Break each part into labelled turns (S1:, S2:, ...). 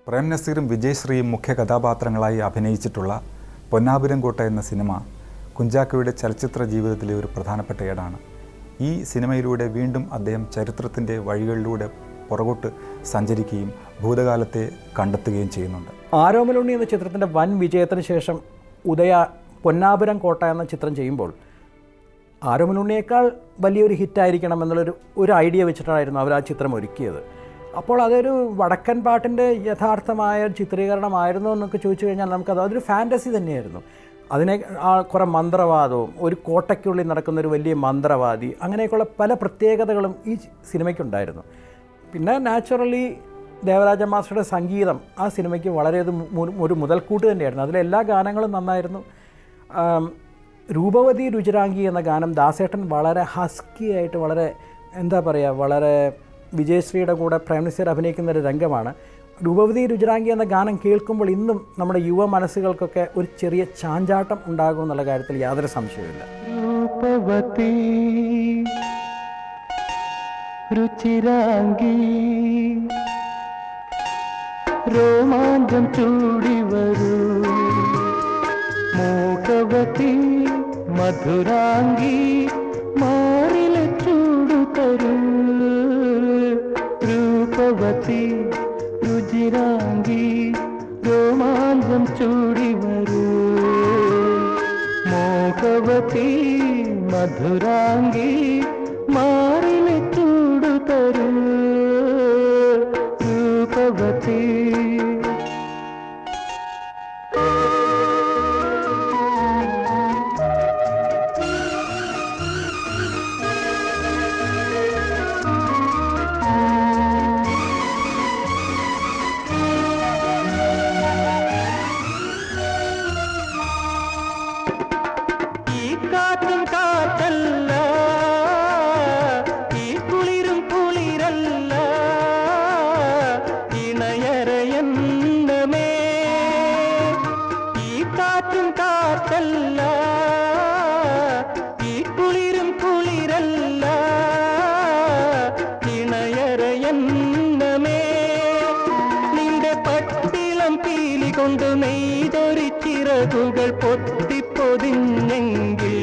S1: പ്രേം നസീറും വിജയശ്രീയും മുഖ്യ കഥാപാത്രങ്ങളായി അഭിനയിച്ചിട്ടുള്ള പൊന്നാപുരം കോട്ട എന്ന സിനിമ കുഞ്ചാക്കോയുടെ ചലച്ചിത്ര ജീവിതത്തിലെ ഒരു പ്രധാനപ്പെട്ട ഏടാണ്. ഈ സിനിമയിലൂടെ വീണ്ടും അദ്ദേഹം ചരിത്രത്തിൻ്റെ വഴികളിലൂടെ പുറകോട്ട് സഞ്ചരിക്കുകയും ഭൂതകാലത്തെ കണ്ടെത്തുകയും ചെയ്യുന്നുണ്ട്.
S2: ആരോമലുണ്ണി എന്ന ചിത്രത്തിൻ്റെ വൻ വിജയത്തിന് ശേഷം പൊന്നാപുരം കോട്ട എന്ന ചിത്രം ചെയ്യുമ്പോൾ ആരോമലുണ്ണിയേക്കാൾ വലിയൊരു ഹിറ്റായിരിക്കണം എന്നുള്ളൊരു ഐഡിയ വെച്ചിട്ടായിരുന്നു അവർ ആ ചിത്രം ഒരുക്കിയത്. അപ്പോൾ അതൊരു വടക്കൻ പാട്ടിൻ്റെ യഥാർത്ഥമായ ചിത്രീകരണമായിരുന്നു എന്നൊക്കെ ചോദിച്ചു കഴിഞ്ഞാൽ അതൊരു ഫാൻറ്റസി തന്നെയായിരുന്നു. അതിനെ കുറേ മന്ത്രവാദവും ഒരു കോട്ടയ്ക്കുള്ളിൽ നടക്കുന്നൊരു വലിയ മന്ത്രവാദി അങ്ങനെയൊക്കെയുള്ള പല പ്രത്യേകതകളും ഈ സിനിമയ്ക്കുണ്ടായിരുന്നു. പിന്നെ നാച്ചുറലി ദേവരാജ മാസ്റ്ററുടെ സംഗീതം ആ സിനിമയ്ക്ക് വളരെ ഒരു മുതൽക്കൂട്ട് തന്നെയായിരുന്നു. അതിലെല്ലാ ഗാനങ്ങളും നന്നായിരുന്നു. രൂപവതി രുചിരാംഗി എന്ന ഗാനം ദാസേട്ടൻ വളരെ ഹസ്കിയായിട്ട് വളരെ വിജയശ്രീയുടെ കൂടെ പ്രേം നസീർ അഭിനയിക്കുന്ന ഒരു രംഗമാണ്. രൂപവതി രുചിരാംഗി എന്ന ഗാനം കേൾക്കുമ്പോൾ ഇന്നും നമ്മുടെ യുവ മനസ്സുകൾക്കൊക്കെ ഒരു ചെറിയ ചാഞ്ചാട്ടം ഉണ്ടാകും എന്നുള്ള കാര്യത്തിൽ യാതൊരു സംശയവുമില്ല.
S3: രൂപവതി രുചിരാംഗി രോമാഞ്ചം ചൂടി വരൂ, മോഹവതി മധുരാംഗി മാറിലെ ചൂടു തരൂ. രൂപവതി രുചിരാംഗി രോമാഞ്ചം ചൂടി വരൂ, മോഹവതി മധുരാംഗി മാറിലെ ചൂടു തരൂ. രൂപവതി കൊണ്ട് നെയ്തൊരു ചിറകുകൾ പൊത്തിപ്പൊതിഞ്ഞെങ്കിൽ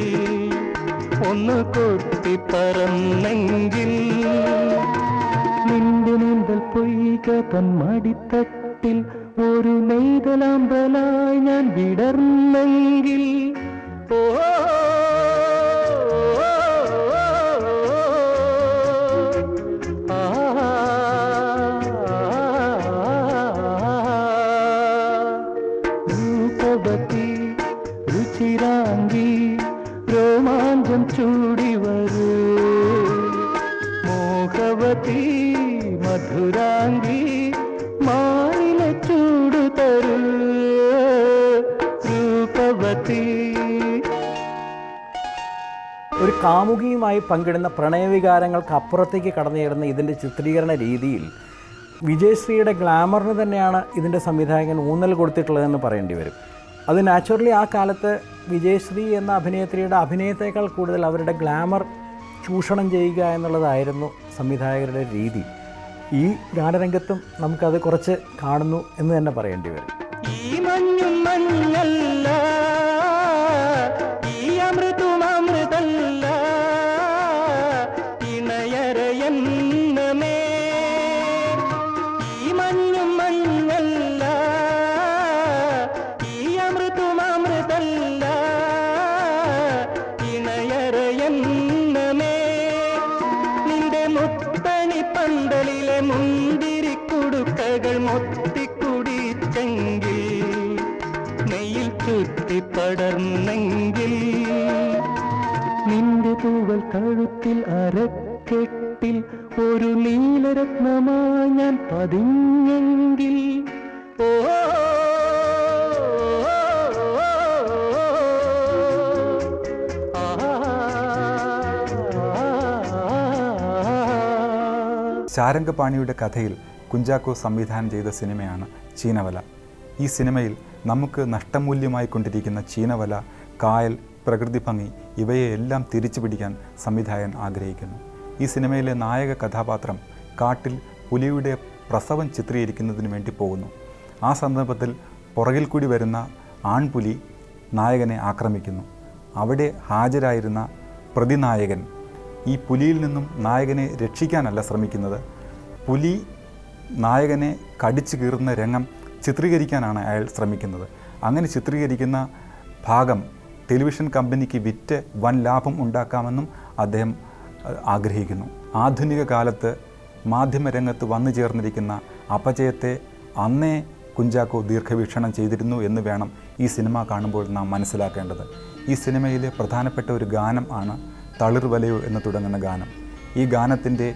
S3: ഒന്ന് കൊത്തിപ്പറന്നെങ്കിൽ നിന്റെ നീന്തൽ പൊയ്ക തൻ മടിത്തട്ടിൽ ഒരു നെയ്തലാമ്പലായി ഞാൻ വിടർന്നെങ്കിൽ ഓ രുചിരാംഗി രോമാഞ്ചം ചൂടി വരൂ, മോഹവതി മധുരാംഗി മാറിലെ ചൂടു തരൂ. രൂപവതി
S2: ഒരു കാമുകിയുമായി പങ്കിടുന്ന പ്രണയവികാരങ്ങൾക്ക് അപ്പുറത്തേക്ക് കടന്നുചേരുന്ന ഇതിൻ്റെ ചിത്രീകരണ രീതിയിൽ വിജയശ്രീയുടെ ഗ്ലാമറിന് തന്നെയാണ് ഇതിൻ്റെ സംവിധായകൻ ഊന്നൽ കൊടുത്തിട്ടുള്ളതെന്ന് പറയേണ്ടി വരും. അത് നാച്ചുറലി ആ കാലത്ത് വിജയശ്രീ എന്ന അഭിനേത്രിയുടെ അഭിനയത്തേക്കാൾ കൂടുതൽ അവരുടെ ഗ്ലാമർ ചൂഷണം ചെയ്യുക എന്നുള്ളതായിരുന്നു സംവിധായകരുടെ രീതി. ഈ ഗാനരംഗത്തും നമുക്കത് കുറച്ച് കാണുന്നു എന്ന് തന്നെ പറയേണ്ടി വരും.
S3: ഈ മഞ്ഞും മഞ്ഞല്ല, ഈ അമൃതും അമൃതല്ല, ഇണയരയെന്നമേ. ഈ മഞ്ഞും മഞ്ഞല്ല, ഈ അമൃതും അമൃതല്ല, ഇണയരയെന്നമേ. നിന്റെ മുത്തണി പന്തലിലെ മുന്തിരിക്കുടുക്കകൾ മൊത്തിക്കുടിച്ചെങ്കിൽ, നെയ്യിൽ ചുറ്റിപ്പടർന്നെങ്കിൽ, നിന്റെ തൂവൽ കഴുത്തിൽ അരക്കെട്ടിൽ ഒരു നീലരത്നമായി ഞാൻ പതിഞ്ഞെങ്കിൽ, ഓ
S1: ശാരംഗപാണിയുടെ കഥയിൽ കുഞ്ചാക്കോ സംവിധാനം ചെയ്ത സിനിമയാണ് ചീനവല. ഈ സിനിമയിൽ നമുക്ക് നഷ്ടമൂല്യമായി കൊണ്ടിരിക്കുന്ന ചീനവല, കായൽ, പ്രകൃതി ഭംഗി ഇവയെല്ലാം തിരിച്ചു പിടിക്കാൻ സംവിധായകൻ ആഗ്രഹിക്കുന്നു. ഈ സിനിമയിലെ നായക കഥാപാത്രം കാട്ടിൽ പുലിയുടെ പ്രസവം ചിത്രീകരിക്കുന്നതിന് വേണ്ടി പോകുന്നു. ആ സന്ദർഭത്തിൽ പുറകിൽ കൂടി വരുന്ന ആൺപുലി നായകനെ ആക്രമിക്കുന്നു. അവിടെ ഹാജരായിരുന്ന പ്രതിനായകൻ ഈ പുലിയിൽ നിന്നും നായകനെ രക്ഷിക്കാനല്ല ശ്രമിക്കുന്നത്, പുലി നായകനെ കടിച്ചു കീറുന്ന രംഗം ചിത്രീകരിക്കാനാണ് അയാൾ ശ്രമിക്കുന്നത്. അങ്ങനെ ചിത്രീകരിക്കുന്ന ഭാഗം ടെലിവിഷൻ കമ്പനിക്ക് വിറ്റ് വൻ ലാഭം ഉണ്ടാക്കാമെന്നും അദ്ദേഹം ആഗ്രഹിക്കുന്നു. ആധുനിക കാലത്ത് മാധ്യമരംഗത്ത് വന്നു ചേർന്നിരിക്കുന്ന അപജയത്തെ അന്നേ കുഞ്ചാക്കോ ദീർഘവീക്ഷണം ചെയ്തിരുന്നു എന്ന് വേണം ഈ സിനിമ കാണുമ്പോൾ നാം മനസ്സിലാക്കേണ്ടത്. ഈ സിനിമയിലെ പ്രധാനപ്പെട്ട ഒരു ഗാനം ആണ് തളിർവലയോ എന്ന് തുടങ്ങുന്ന ഗാനം. ഈ ഗാനത്തിൻ്റെ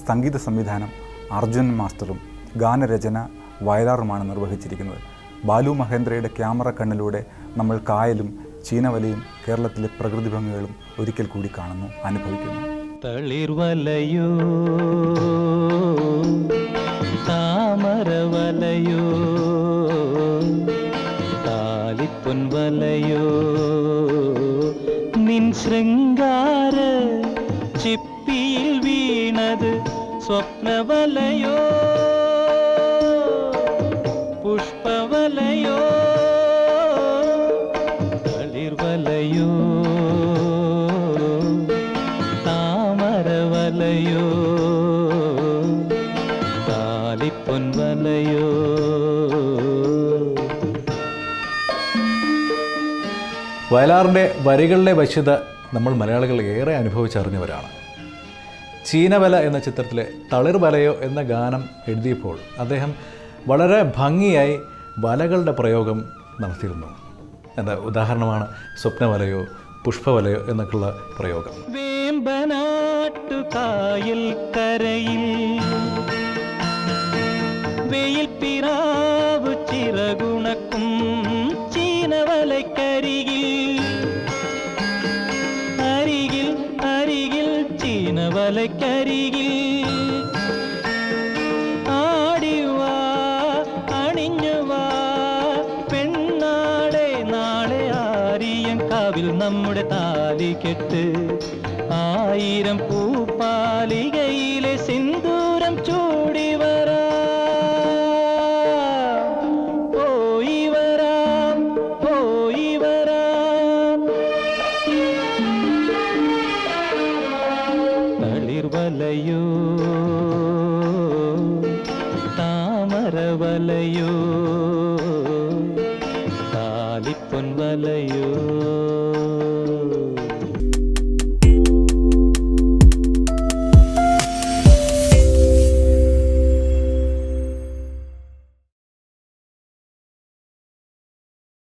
S1: സംഗീത സംവിധാനം അർജുൻ മാസ്റ്ററും ഗാനരചന വയലാറുമാണ് നിർവഹിച്ചിരിക്കുന്നത്. ബാലു മഹേന്ദ്രയുടെ ക്യാമറ കണ്ണിലൂടെ നമ്മൾ കായലും ചീനവലയും കേരളത്തിലെ പ്രകൃതി ഭംഗികളും ഒരിക്കൽ കൂടി കാണുന്നു, അനുഭവിക്കുന്നു.
S3: തളിർവലയോ താമരവലയോ താലിപ്പൊൻവലയോ നിൻ ശൃംഗാര ചിപ്പിയിൽ വീണത് സ്വപ്നവലയോ പുഷ്പവലയോ തളിർവലയോ താമരവലയോ താലിപ്പൊൻവലയോ.
S4: വയലാറിൻ്റെ വരികളിലെ വശ്യത നമ്മൾ മലയാളികൾ ഏറെ അനുഭവിച്ചറിഞ്ഞവരാണ്. ചീനവല എന്ന ചിത്രത്തിലെ തളിർവലയോ എന്ന ഗാനം എഴുതിയപ്പോൾ അദ്ദേഹം വളരെ ഭംഗിയായി വലകളുടെ പ്രയോഗം നടത്തിയിരുന്നു. എന്താ ഉദാഹരണമാണ് സ്വപ്നവലയോ പുഷ്പവലയോ എന്നൊക്കെയുള്ള പ്രയോഗം.
S3: വേമ്പനാട്ടുകായൽ കരയിൽ വെയിൽ പിറാവു ചിറകുണക്കും ചീനവലക്കരികിൽ അരികിൽ അരികിൽ ചീനവലക്കരികിൽ ആടിവാ അണിഞ്ഞുവാ പെണ്ണാടെ നാളെ ആരിയങ്കാവിൽ നമ്മുടെ താലികെട്ട് 1000 പൂപ്പാലികയിലെ സിന്ദൂരം ചൂടി വരാം പോയി വരാം പോയി വരാം. തളിർവലയോ താമരവലയോ താലിപ്പൊൻവലയോ